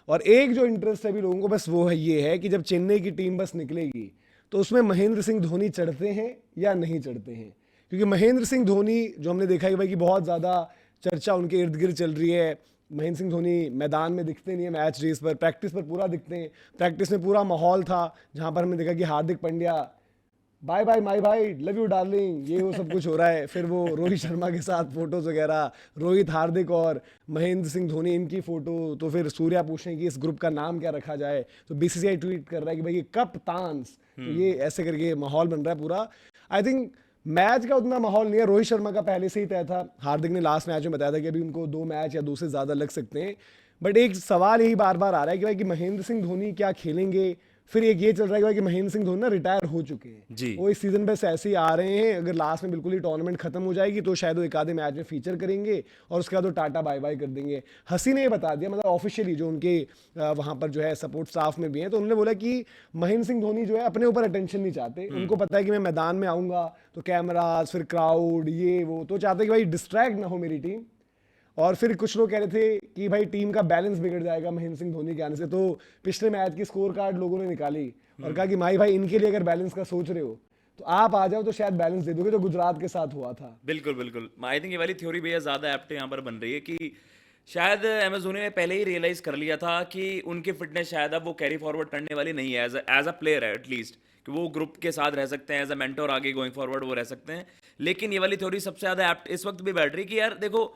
और एक जो इंटरेस्ट है अभी लोगों को बस वो है, ये है कि जब चेन्नई की टीम बस निकलेगी तो उसमें महेंद्र सिंह धोनी चढ़ते हैं या नहीं चढ़ते हैं। क्योंकि महेंद्र सिंह धोनी जो हमने देखा है भाई कि बहुत ज़्यादा चर्चा उनके इर्द गिर्द चल रही है। महेंद्र सिंह धोनी मैदान में दिखते नहीं है, मैच रेस पर, प्रैक्टिस पर पूरा दिखते हैं। प्रैक्टिस में पूरा माहौल था जहाँ पर हमने देखा कि Hardik Pandya bye bye my भाई, लव यू डार्लिंग, ये वो सब कुछ हो रहा है। फिर वो रोहित शर्मा के साथ फोटोज वगैरह, रोहित, हार्दिक और महेंद्र सिंह धोनी इनकी फोटो। तो फिर सूर्या पूछ रहे हैं कि इस ग्रुप का नाम क्या रखा जाए, तो बीसीसीआई ट्वीट कर रहा है कि भाई ये कप्तान्स, तो ये ऐसे करके माहौल बन रहा है पूरा। आई थिंक मैच का उतना माहौल नहीं है, रोहित शर्मा का पहले से ही तय था। हार्दिक ने लास्ट मैच में बताया था कि अभी उनको 2 मैच या 2 से ज़्यादा लग सकते हैं। बट एक सवाल यही बार बार आ रहा है कि भाई कि महेंद्र सिंह धोनी क्या खेलेंगे। फिर एक ये चल रहा है कि भाई कि महेंद्र सिंह धोनी ना रिटायर हो चुके हैं, वो इस सीजन बस ऐसे ही आ रहे हैं। अगर लास्ट में बिल्कुल ही टूर्नामेंट खत्म हो जाएगी तो शायद वो एक आधे मैच में फीचर करेंगे और उसके बाद वो टाटा बाय बाय कर देंगे। हसी ने ये बता दिया, मतलब ऑफिशियली जो उनके वहाँ पर जो है सपोर्ट स्टाफ में भी हैं, तो उन्होंने बोला कि महेंद्र सिंह धोनी जो है अपने ऊपर अटेंशन नहीं चाहते। उनको पता है कि मैं मैदान में आऊँगा तो कैमराज, फिर क्राउड, ये वो, तो चाहते हैं कि भाई डिस्ट्रैक्ट ना हो मेरी टीम। और फिर कुछ लोग कह रहे थे कि भाई टीम का बैलेंस बिगड़ जाएगा महेंद्र सिंह धोनी के आने से। तो पिछले मैच की स्कोर कार्ड लोगों ने निकाली और कहा कि भाई इनके लिए अगर बैलेंस का सोच रहे हो तो आप आ जाओ तो शायद बैलेंस दे दोगे, जो गुजरात के साथ हुआ था। बिल्कुल बिल्कुल, आई थिंक ये वाली थ्योरी भी ज़्यादा एप्ट यहाँ पर बन रही है कि शायद एम एस धोनी ने पहले ही रियलाइज़ कर लिया था कि उनकी फिटनेस शायद अब वो कैरी फॉरवर्ड करने वाली नहीं है एज अ प्लेयर है एटलीस्ट, कि वो ग्रुप के साथ रह सकते हैं, एज अ मेंटर आगे गोइंग फॉरवर्ड वो रह सकते हैं। लेकिन ये वाली थ्योरी सबसे ज़्यादा एप्ट इस वक्त भी बैठ रही कि यार देखो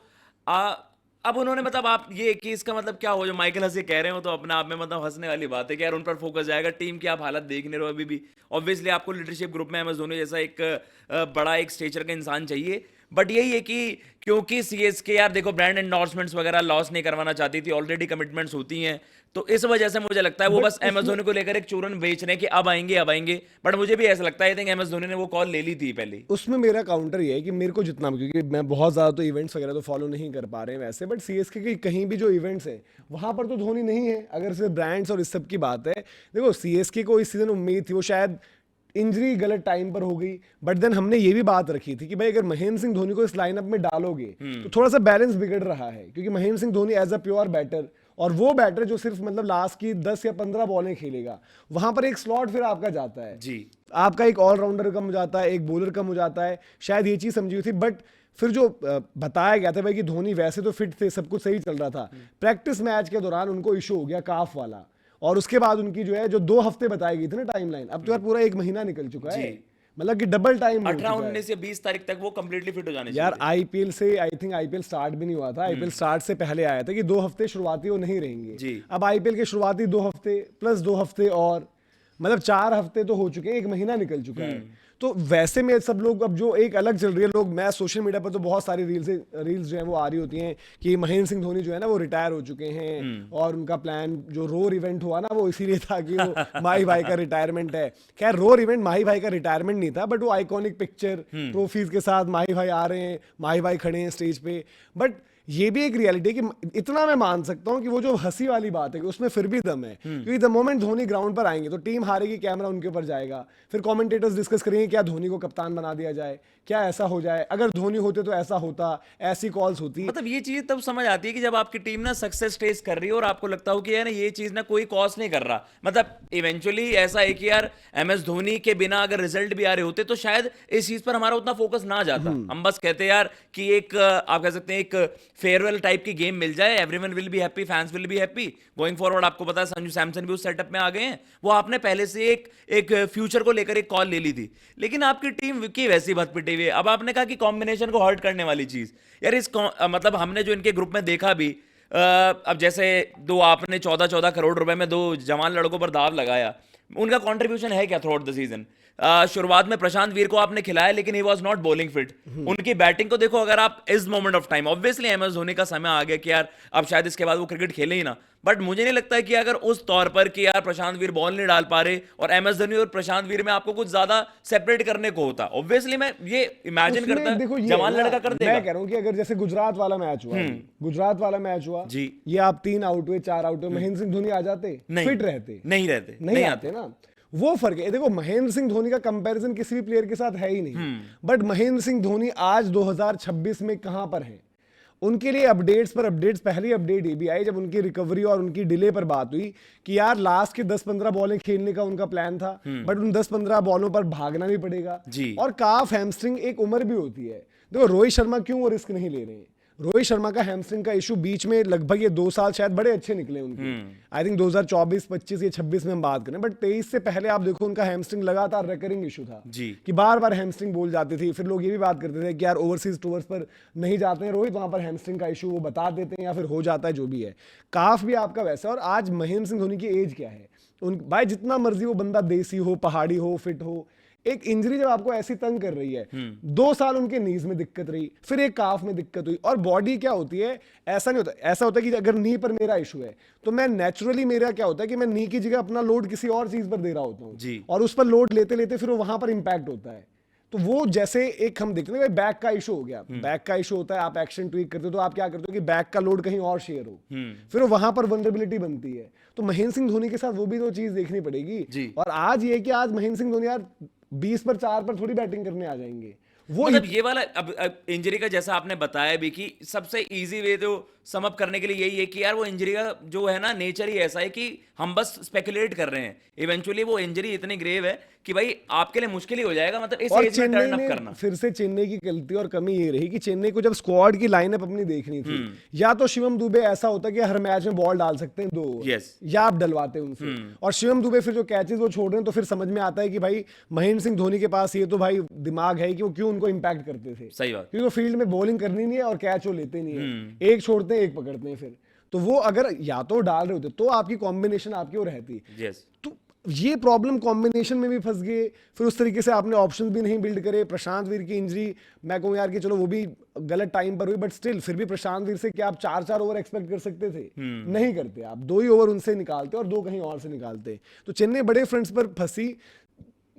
अब उन्होंने मतलब आप ये कि इसका मतलब क्या हो, जो माइकल हसी कह रहे हो तो अपने आप में मतलब हंसने वाली बात है कि यार उन पर फोकस जाएगा। टीम की आप हालत देख नहीं रहे हो अभी भी। ऑब्वियसली आपको लीडरशिप ग्रुप में एम एस धोनी जैसा एक बड़ा एक स्टेचर का इंसान चाहिए। बट यही है कि क्योंकि सीएसके यार देखो ब्रांड एंडोर्समेंट्स वगैरह लॉस नहीं करवाना चाहती थी, ऑलरेडी कमिटमेंट्स होती हैं, तो इस वजह से मुझे लगता है वो बस एम एस धोनी को लेकर एक चूरन बेच रहे हैं कि अब आएंगे अब आएंगे। बट मुझे भी ऐसा लगता है, I think M S Dhoni ने वो कॉल ले ली थी पहले। उसमें मेरा काउंटर ये है कि मेरे को जितना, क्योंकि मैं बहुत ज़्यादा तो इवेंट्स वगैरह तो फॉलो नहीं कर पा रहे हैं वैसे, बट सीएसके के कहीं भी जो इवेंट्स हैं वहाँ पर तो धोनी नहीं है। अगर सिर्फ ब्रांड्स और इस सब की बात है, देखो सीएसके को इस सीजन उम्मीद थी, वो शायद इंजरी गलत टाइम पर हो गई, बट देन हमने ये भी बात रखी थी कि भाई अगर महेंद्र सिंह धोनी को इस लाइनअप में डालोगे तो थोड़ा सा बैलेंस बिगड़ रहा है। क्योंकि Mahendra Singh Dhoni as a pure batter, और वो बैटर जो सिर्फ मतलब लास्ट की 10 या 15 बॉलें खेलेगा, वहां पर एक स्लॉट फिर आपका जाता है जी, आपका एक ऑलराउंडर कम हो जाता है, एक बॉलर कम हो जाता है। शायद ये चीज समझी हुई थी, बट फिर जो बताया गया था भाई कि धोनी वैसे तो फिट थे, सब कुछ सही चल रहा था, प्रैक्टिस मैच के दौरान उनको इशू हो गया काफ वाला, और उसके बाद उनकी जो है जो 2 हफ्ते बताई गई थी ना टाइमलाइन, अब तो यार पूरा 1 महीना निकल चुका है, मतलब कि डबल टाइम 18-19 या 20 तारीख तक वो कंप्लीटली फिट हो जाने यार। चाहिए। आईपीएल से आई थिंक आईपीएल स्टार्ट भी नहीं हुआ था, आईपीएल स्टार्ट से पहले आया था कि 2 हफ्ते शुरुआती वो नहीं रहेंगे जी। अब आईपीएल के शुरुआती 2 हफ्ते प्लस 2 हफ्ते और मतलब 4 हफ्ते तो हो चुके हैं, 1 महीना निकल चुका है। तो वैसे में सब लोग अब जो एक अलग चल रही है, लोग, मैं सोशल मीडिया पर तो बहुत सारी रील्स जो है वो आ रही होती हैं कि महेंद्र सिंह धोनी जो है ना वो रिटायर हो चुके हैं, और उनका प्लान जो रोर इवेंट हुआ ना वो इसीलिए था कि वो माही भाई का रिटायरमेंट है। खैर रोर इवेंट माही भाई का रिटायरमेंट नहीं था, बट वो आइकॉनिक पिक्चर ट्रॉफीज के साथ माही भाई आ रहे हैं, माही भाई खड़े हैं स्टेज पे। बट ये भी एक रियलिटी है कि इतना मैं मान सकता हूं कि वो जो हंसी वाली बात है कि उसमें फिर भी दम है, क्योंकि द मोमेंट धोनी ग्राउंड पर आएंगे तो टीम हारेगी, कैमरा उनके ऊपर जाएगा, फिर कमेंटेटर्स डिस्कस करेंगे क्या धोनी को कप्तान बना दिया जाए, क्या ऐसा हो जाए, अगर धोनी होते तो ऐसा होता, ऐसी कॉल्स होती। मतलब ये चीज तब समझ आती है कि जब आपकी टीम ना सक्सेस टेस्ट कर रही है और आपको लगता हो कि यार ये चीज ना कोई कॉस्ट नहीं कर रहा। मतलब इवेंचुअली ऐसा है कि यार एम एस धोनी के बिना अगर रिजल्ट भी आ रहे होते तो शायद इस चीज पर हमारा उतना फोकस ना जाता। हम बस कहते यार कि एक आप कह सकते हैं एक फेयरवेल टाइप की गेम मिल जाए, everyone will be happy, fans will be happy going forward. आपको पता है संजू सैमसन भी उस सेटअप में आ गए हैं, वो आपने पहले से एक फ्यूचर को लेकर एक कॉल ले ली थी। लेकिन आपकी टीम की वैसी बात पिटी हुई है। अब आपने कहा कि कॉम्बिनेशन को हर्ट करने वाली चीज यार मतलब हमने जो इनके ग्रुप में देखा भी, अब जैसे आपने 14-14 करोड़ रुपए में 2 जवान लड़कों पर दाव लगाया, उनका कंट्रीब्यूशन है क्या थ्रू आउट द सीजन? शुरुआत में प्रशांत वीर को आपने खिलाया लेकिन he was not bowling fit. उनकी बैटिंग को देखो, अगर आप इस moment of time, obviously M S Dhoni का समय आ गया कि यार अब शायद इसके बाद वो क्रिकेट खेले ही ना, बट मुझे नहीं लगता है कि अगर उस तौर पर कि यार प्रशांत वीर बॉल नहीं डाल पा रहे और एम एस धोनी और प्रशांत वीर में आपको कुछ ज्यादा सेपरेट करने को होता, ऑब्वियसली मैं ये इमेजिन करता देखो जवान लड़का कर देगा। मैं कह रहा हूं कि अगर जैसे गुजरात वाला मैच हुआ जी, ये आप 3 आउट हुए 4 आउट हुए, महेंद्र सिंह धोनी आ जाते, फिट रहते, नहीं आते ना, वो फर्क है। देखो महेंद्र सिंह धोनी का कंपैरिजन किसी भी प्लेयर के साथ है ही नहीं, बट महेंद्र सिंह धोनी आज 2026 में कहां पर है, उनके लिए अपडेट्स पर अपडेट्स, पहली अपडेट ये भी आई जब उनकी रिकवरी और उनकी डिले पर बात हुई कि यार लास्ट के 10-15 बॉलें खेलने का उनका प्लान था, बट उन 10-15 बॉलों पर भागना भी पड़ेगा। जी। और काफ हैमस्ट्रिंग एक उम्र भी होती है। देखो रोहित शर्मा क्यों वो रिस्क नहीं ले रहे हैं? रोहित शर्मा का हैमस्ट्रिंग का इशू बीच में लगभग ये 2 साल शायद बड़े अच्छे निकले उनके। आई थिंक 2024, 25 या 26 में हम बात करें, बट 23 से पहले आप देखो उनका हैमस्ट्रिंग लगातार रिकरिंग इशू था जी। कि बार बार हैमस्ट्रिंग बोल जाती थी। फिर लोग ये भी बात करते थे कि यार ओवरसीज टूर्स पर नहीं जाते हैं रोहित, वहां पर हैमस्ट्रिंग का इशू वो बता देते हैं या फिर हो जाता है, जो भी है। काफ भी आपका वैसा है। और आज महेंद्र सिंह धोनी की एज क्या है? भाई जितना मर्जी वो बंदा देसी हो, पहाड़ी हो, फिट हो, एक इंजरी जब आपको ऐसी तंग कर रही है, 2 साल उनके नीज में दिक्कत रही, फिर एक काफ में दिक्कत हुई। और बॉडी क्या होती है, ऐसा नहीं होता, ऐसा होता है कि अगर नी पर मेरा इशू है तो मैं नेचुरली, मेरा क्या होता है कि मैं नी की जगह अपना लोड किसी और चीज पर दे रहा होता हूँ, और उस पर लोड लेते लेते फिर वो वहां पर इंपैक्ट होता है। तो वो जैसे एक हम देखते हैं बैक का इशू हो गया, बैक का इशू होता है, आप एक्शन ट्वीक करते हो तो आप क्या करते हो कि बैक का लोड कहीं और शेयर हो, फिर वहां पर वल्नरेबिलिटी बनती है। तो महेंद्र सिंह धोनी के साथ वो भी तो चीज देखनी पड़ेगी। और आज ये कि आज महेंद्र सिंह धोनी यार 20 पर 4 पर थोड़ी बैटिंग करने आ जाएंगे वो। मतलब ये वाला अब इंजरी का जैसा आपने बताया भी कि सबसे इजी वे तो सम अप करने के लिए यही है कि यार वो इंजरी का जो है ना नेचर ही ऐसा है कि हम बस स्पेकुलेट कर रहे हैं। इवेंचुअली वो इंजरी इतनी ग्रेव है कि भाई आपके लिए मुश्किल ही हो जाएगा, मतलब इस एज में टर्न अप करना। फिर से चेन्नई की गलती और कमी ये रही कि चेन्नई को जब स्क्वाड की लाइनअप अपनी देखनी थी, या तो शिवम दुबे ऐसा होता कि हर मैच में बॉल डाल सकते हैं 2 ओवर, या आप डलवाते उनसे। और शिवम दुबे फिर जो कैचेस वो छोड़ रहे हैं तो फिर समझ में आता है कि भाई महेंद्र सिंह धोनी के पास ये तो भाई दिमाग है कि वो क्यों उनको इंपैक्ट करते थे। सही बात, क्योंकि फील्ड में बॉलिंग करनी नहीं है और कैच वो लेते नहीं है, एक छोड़ते हैं एक पकड़ते हैं। फिर तो वो अगर या तो डाल रहे होते तो आपकी कॉम्बिनेशन आपकी वो रहती। तो ये प्रॉब्लम कॉम्बिनेशन में भी फंस गए। फिर उस तरीके से आपने ऑप्शंस भी नहीं बिल्ड करे। प्रशांत वीर की इंजरी मैं कहूँ यार कि चलो वो भी गलत टाइम पर हुई, बट स्टिल फिर भी प्रशांत वीर से क्या आप 4-4 ओवर एक्सपेक्ट कर सकते थे? नहीं करते। आप 2 ही ओवर उनसे निकालते और 2 कहीं और से निकालते। तो चेन्नई बड़े फ्रंट्स पर फंसी।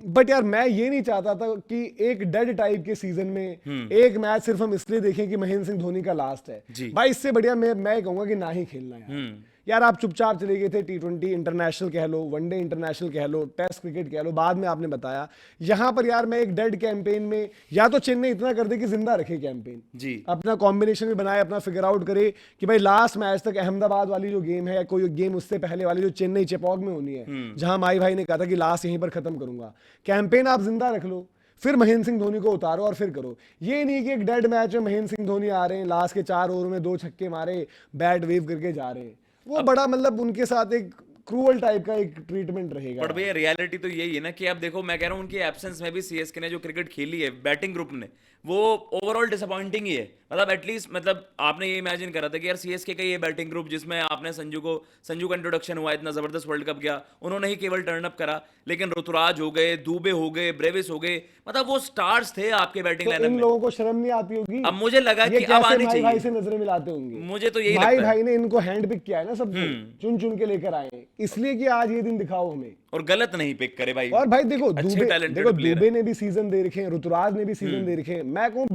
बट यार मैं ये नहीं चाहता था कि एक डेड टाइप के सीजन में एक मैच सिर्फ हम इसलिए देखें कि महेंद्र सिंह धोनी का लास्ट है। भाई इससे बढ़िया मैं कहूंगा कि ना ही खेलना यार आप चुपचाप चले गए थे। T20 इंटरनेशनल कह लो, वनडे इंटरनेशनल कह लो, टेस्ट क्रिकेट कह लो, बाद में आपने बताया। यहां पर यार मैं एक डेड कैंपेन में या तो चेन्नई इतना कर दे कि जिंदा रखे कैंपेन जी, अपना कॉम्बिनेशन भी बनाए, अपना फिगर आउट करे कि भाई लास्ट मैच तक अहमदाबाद वाली जो गेम है या कोई गेम उससे पहले वाली जो चेन्नई चेपॉक में होनी है, जहां माई भाई ने कहा था कि लास्ट यहीं पर खत्म करूंगा, कैंपेन आप जिंदा रख लो, फिर महेंद्र सिंह धोनी को उतारो और फिर करो। ये नहीं कि एक डेड मैच में महेंद्र सिंह धोनी आ रहे हैं, लास्ट के 4 ओवर में 2 छक्के मारे, बैट वेव करके जा रहे हैं। वो बड़ा मतलब उनके साथ एक क्रूअल टाइप का एक ट्रीटमेंट रहेगा। बट भैया रियलिटी तो यही है ना कि आप देखो, मैं कह रहा हूँ उनकी एब्सेंस में भी सीएसके ने जो क्रिकेट खेली है बैटिंग ग्रुप ने, वो ओवरऑल डिसअपॉइंटिंग ही है। मतलब एटलीस्ट मतलब आपने ये इमेजिन करा था कि यार सीएसके का ये बैटिंग ग्रुप जिसमें आपने संजू का इंट्रोडक्शन हुआ, इतना जबरदस्त वर्ल्ड कप गया, उन्होंने ही केवल टर्न अप करा, लेकिन ऋतुराज हो गए, दुबे हो गए, ब्रेविस हो गए, मतलब वो स्टार्स थे आपके बैटिंग लाइनअप में। इन लोगों को शर्म नहीं आती होगी। अब मुझे लगा कि अब आनी चाहिए। भाई से नजरें मिलाते होंगे, मुझे तो यही लगता है। भाई ने इनको हैंड पिक किया है ना, सबको चुन चुन के लेकर आए इसलिए कि आज ये दिन दिखाओ हमें, और गलत नहीं पिक करे भाई। और भाई देखो दुबे ने भी सीजन दे रखे हैं, ऋतुराज ने भी सीजन दे रखे हैं। मैं कहूं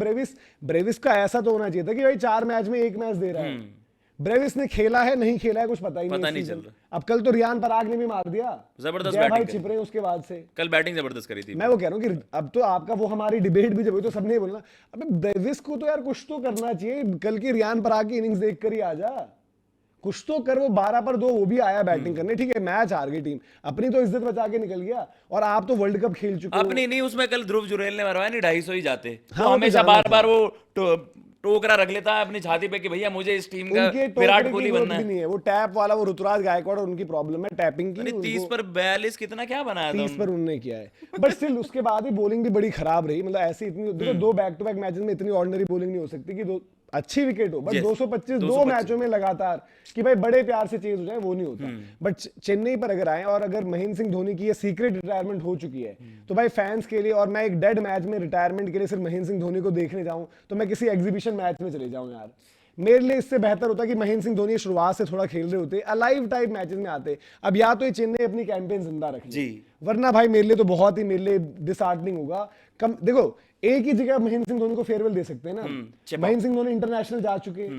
ब्रेविस का ऐसा तो होना चाहिए था कि भाई 4 मैच में 1 मैच दे रहा है। ब्रेविस ने खेला है नहीं खेला है कुछ पता ही नहीं चल रहा। अब कल तो रियान पराग ने भी मार दिया, जबरदस्त भाई छिप रहे उसके बाद से कल बैटिंग जबरदस्त करी थी। मैं वो कह रहा हूँ कि अब तो आपका वो हमारी डिबेट भी जब हुई तो सबने बोला अबे ब्रेविस को तो यार कुछ तो करना चाहिए, कल की रियान पराग की इनिंग्स देख कर ही आजा, कुछ तो कर। वो 12 पर 2 वो भी आया बैटिंग करने, ठीक है मैच हार गई टीम, अपनी तो इज्जत बचा के निकल गया। और आप तो वर्ल्ड कप खेल चुके हो। अपनी नहीं, उसमें कल ध्रुव जुरेल ने मरवाया नहीं, 250 ही जाते। हाँ, हमेशा बार वो टोकरा रख लेता है अपनी छाती पे कि भैया मुझे इस टीम का विराट कोहली बनना है। नहीं है वो टैप वाला, वो ऋतुराज गायकवाड़ और उनकी प्रॉब्लम है टैपिंग की। 30 पर 42 कितना क्या बनाया था, 30 पर उन्होंने किया है। बट स्टिल उसके बाद भी बॉलिंग भी बड़ी खराब रही। मतलब ऐसी इतनी देखो 2 बैक टू बैक मैचेस में इतनी ऑर्डिनरी बॉलिंग नहीं हो सकती कि 2 अच्छी विकेट हो, बट 225 2 मैचों में लगातार कि भाई बड़े प्यार से चेज हो जाए वो नहीं होता। बट चेन्नई पर अगर आए और अगर महेंद्र सिंह धोनी की ये सीक्रेट रिटायरमेंट हो चुकी है तो भाई फैंस के लिए, और मैं एक डेड मैच में रिटायरमेंट के लिए सिर्फ महेंद्र सिंह धोनी को देखने जाऊं तो मैं किसी एग्जीबिशन मैच में चले जाऊं यार। मेरे लिए इससे बेहतर होता कि महेंद्र सिंह धोनी शुरुआत से थोड़ा खेल रहे होते, अलाइव टाइप मैचेस में आते। अब या तो ये चेन्नई अपनी कैंपेन जिंदा रख जी, वरना भाई मेरे लिए तो बहुत ही मेरे लिए डिसहार्टनिंग होगा। कम देखो एक ही जगह महेंद्र सिंह धोनी को फेयरवेल दे सकते हैं ना। महेंद्र सिंह धोनी इंटरनेशनल जा चुके,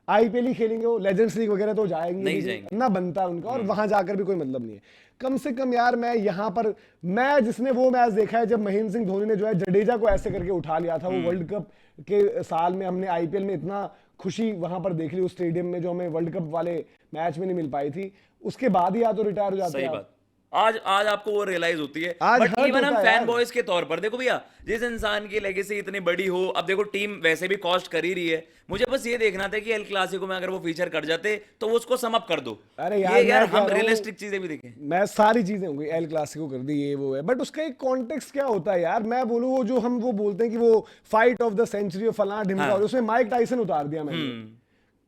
आईपीएल ही खेलेंगे, वो लेजेंड्स लीग वगैरह तो जाएंगे ना, बनता है उनका, और वहां जाकर भी कोई मतलब नहीं है। कम से कम यार मैं यहाँ पर, मैं जिसने वो मैच देखा है जब महेंद्र सिंह धोनी ने जो है जडेजा को ऐसे करके उठा लिया था, वो वर्ल्ड कप के साल में हमने आईपीएल में इतना खुशी वहां पर देख ली उस स्टेडियम में जो हमें वर्ल्ड कप वाले मैच में नहीं मिल पाई थी, उसके बाद ही या तो रिटायर हो जाते सही हैं आप। बात। आज आज आपको वो रियलाइज होती है, आज बट हर्ट इवन हम होता है फैन यार। बॉयज के तौर पर देखो भैया, जिस इंसान की लेगेसी इतनी बड़ी हो, अब देखो टीम वैसे भी कॉस्ट कर ही रही है, मुझे बस ये देखना था कि एल क्लासिको में अगर वो फीचर कर जाते तो वो उसको सम अप कर दो। अरे यार, ये यार मैं कह हम रहा हूँ, रियलिस्टिक चीजें भी देखें। मैं सारी चीजें होंगी, एल क्लासिको कर दी, ये वो है, बट उसका एक कॉन्टेक्स्ट क्या होता है यार। मैं बोलूँ वो जो हम वो बोलते हैं कि वो फाइट ऑफ द सेंचुरी और फलाना ढिमका, हाँ। और उसमें माइक टाइसन उतार दिया मैंने।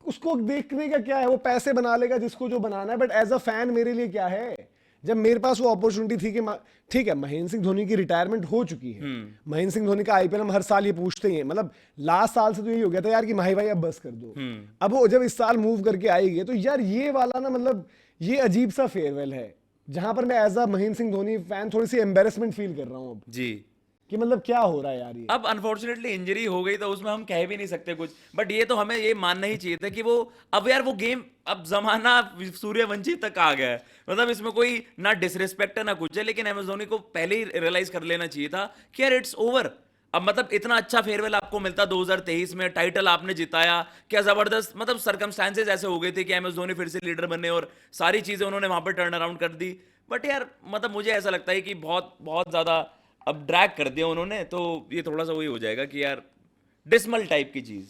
उसको देखने का क्या है, वो पैसे बना लेगा जिसको जो बनाना है, बट एज अ फैन मेरे लिए क्या है, जब मेरे पास वो अपॉर्चुनिटी थी कि ठीक है, महेंद्र सिंह धोनी की रिटायरमेंट हो चुकी है, महेंद्र सिंह धोनी का आईपीएल हम हर साल ये पूछते ही हैं, मतलब लास्ट साल से तो यही हो गया था यार कि माही भाई अब बस कर दो। अब वो जब इस साल मूव करके आएगी तो यार ये वाला ना, मतलब ये अजीब सा फेयरवेल है जहां पर मैं as a Mahendra Singh Dhoni fan थोड़ी सी एम्बेरसमेंट फील कर रहा हूँ अब, जी। कि मतलब क्या हो रहा है यार ये। अब अनफॉर्चुनेटली इंजरी हो गई तो उसमें हम कह भी नहीं सकते कुछ, बट ये तो हमें ये मानना ही चाहिए था कि वो, अब यार वो गेम, अब जमाना सूर्यवंशी तक आ गया है, मतलब इसमें कोई ना डिसरिस्पेक्ट है ना कुछ है, लेकिन एम एस धोनी को पहले ही रियलाइज कर लेना चाहिए था कि यार इट्स ओवर। अब मतलब इतना अच्छा फेयरवेल आपको मिलता 2023 में, टाइटल आपने जिताया, क्या जबरदस्त, मतलब सर्कमस्टांसेस ऐसे हो गए थे कि एम एस धोनी फिर से लीडर बने और सारी चीजें उन्होंने वहां पर टर्न अराउंड कर दी। बट यार मतलब मुझे ऐसा लगता है कि बहुत बहुत ज्यादा अब ड्रैग कर दिया उन्होंने, तो ये थोड़ा सा वही हो जाएगा कि यार डिसमल टाइप की चीज।